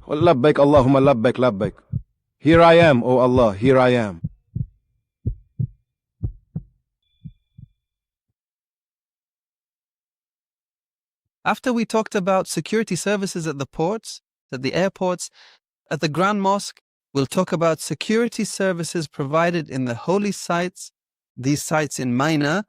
Labbaik Allahumma labbaik labbaik. Here I am, O Allah, here I am. After we talked about security services at the ports, at the airports, at the Grand Mosque, we'll talk about security services provided in the holy sites, these sites in Mina,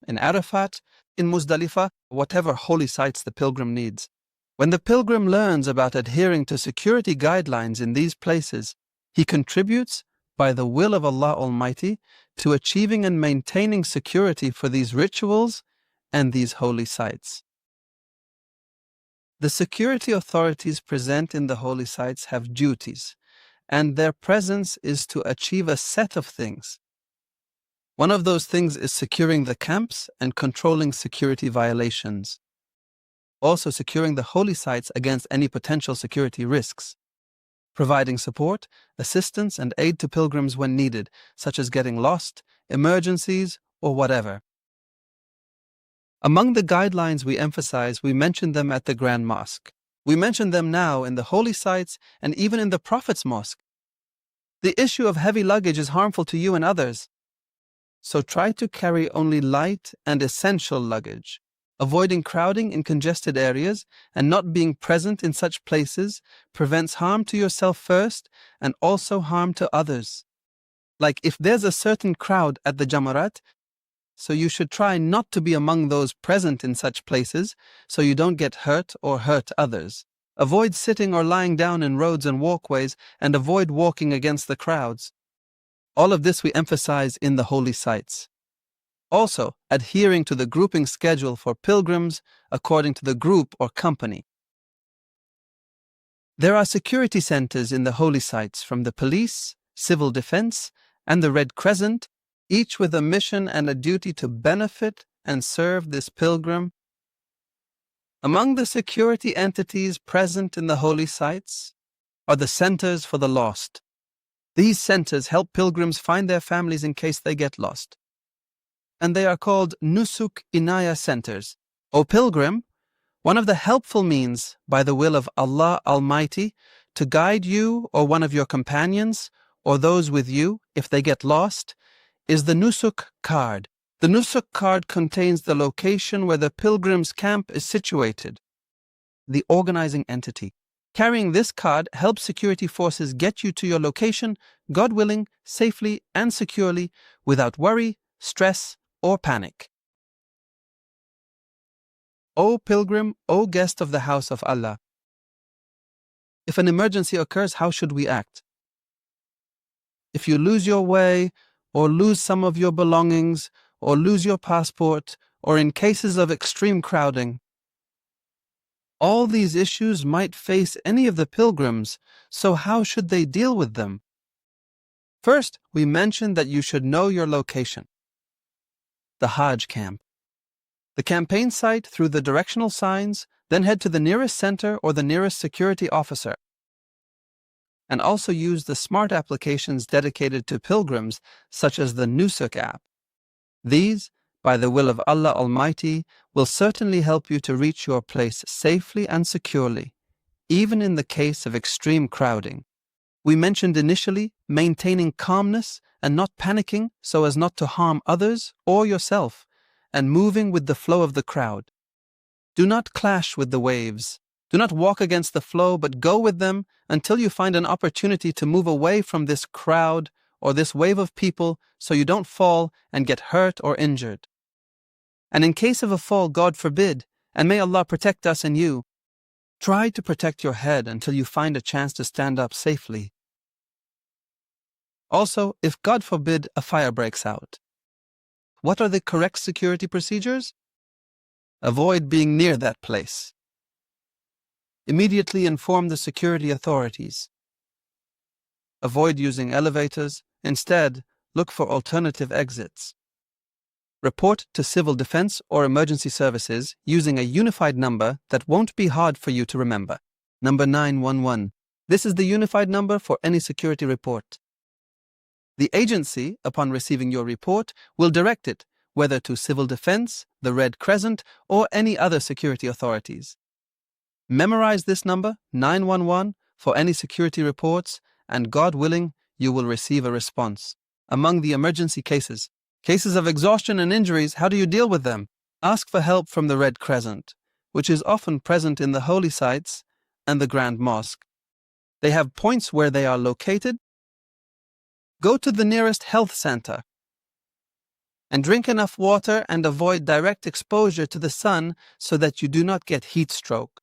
in Arafat, in Muzdalifah, whatever holy sites the pilgrim needs. When the pilgrim learns about adhering to security guidelines in these places, he contributes, by the will of Allah Almighty, to achieving and maintaining security for these rituals and these holy sites. The security authorities present in the holy sites have duties, and their presence is to achieve a set of things. One of those things is securing the camps and controlling security violations. Also securing the holy sites against any potential security risks. Providing support, assistance, and aid to pilgrims when needed, such as getting lost, emergencies, or whatever. Among the guidelines we emphasize, we mentioned them at the Grand Mosque. We mention them now in the holy sites and even in the Prophet's Mosque. The issue of heavy luggage is harmful to you and others. So try to carry only light and essential luggage. Avoiding crowding in congested areas and not being present in such places prevents harm to yourself first and also harm to others. Like if there's a certain crowd at the Jamarat, so you should try not to be among those present in such places so you don't get hurt or hurt others. Avoid sitting or lying down in roads and walkways and avoid walking against the crowds. All of this we emphasize in the holy sites. Also, adhering to the grouping schedule for pilgrims according to the group or company. There are security centers in the holy sites from the police, civil defense, and the Red Crescent, each with a mission and a duty to benefit and serve this pilgrim. Among the security entities present in the holy sites are the centers for the lost. These centers help pilgrims find their families in case they get lost. And they are called Nusuk Inaya centers. O pilgrim, one of the helpful means, by the will of Allah Almighty, to guide you or one of your companions or those with you if they get lost, is the Nusuk card. The Nusuk card contains the location where the pilgrim's camp is situated, the organizing entity. Carrying this card helps security forces get you to your location, God willing, safely and securely, without worry, stress, or panic. O pilgrim, O guest of the house of Allah. If an emergency occurs, how should we act? If you lose your way, or lose some of your belongings, or lose your passport, or in cases of extreme crowding, all these issues might face any of the pilgrims, so how should they deal with them? First, we mentioned that you should know your location. The Hajj camp. The campaign site through the directional signs, then head to the nearest center or the nearest security officer. And also use the smart applications dedicated to pilgrims, such as the Nusuk app. These, by the will of Allah Almighty, will certainly help you to reach your place safely and securely, even in the case of extreme crowding. We mentioned initially maintaining calmness and not panicking so as not to harm others or yourself, and moving with the flow of the crowd. Do not clash with the waves. Do not walk against the flow, but go with them until you find an opportunity to move away from this crowd or this wave of people so you don't fall and get hurt or injured. And in case of a fall, God forbid, and may Allah protect us and you, try to protect your head until you find a chance to stand up safely. Also, if God forbid a fire breaks out, what are the correct security procedures? Avoid being near that place. Immediately inform the security authorities. Avoid using elevators. Instead, look for alternative exits. Report to civil defense or emergency services using a unified number that won't be hard for you to remember. Number 911. This is the unified number for any security report. The agency, upon receiving your report, will direct it whether to civil defense, the Red Crescent, or any other security authorities. Memorize this number, 911, for any security reports, and God willing, you will receive a response. Among the emergency cases of exhaustion and injuries, how do you deal with them? Ask for help from the Red Crescent, which is often present in the holy sites and the Grand Mosque. They have points where they are located. Go to the nearest health center and drink enough water and avoid direct exposure to the sun so that you do not get heat stroke.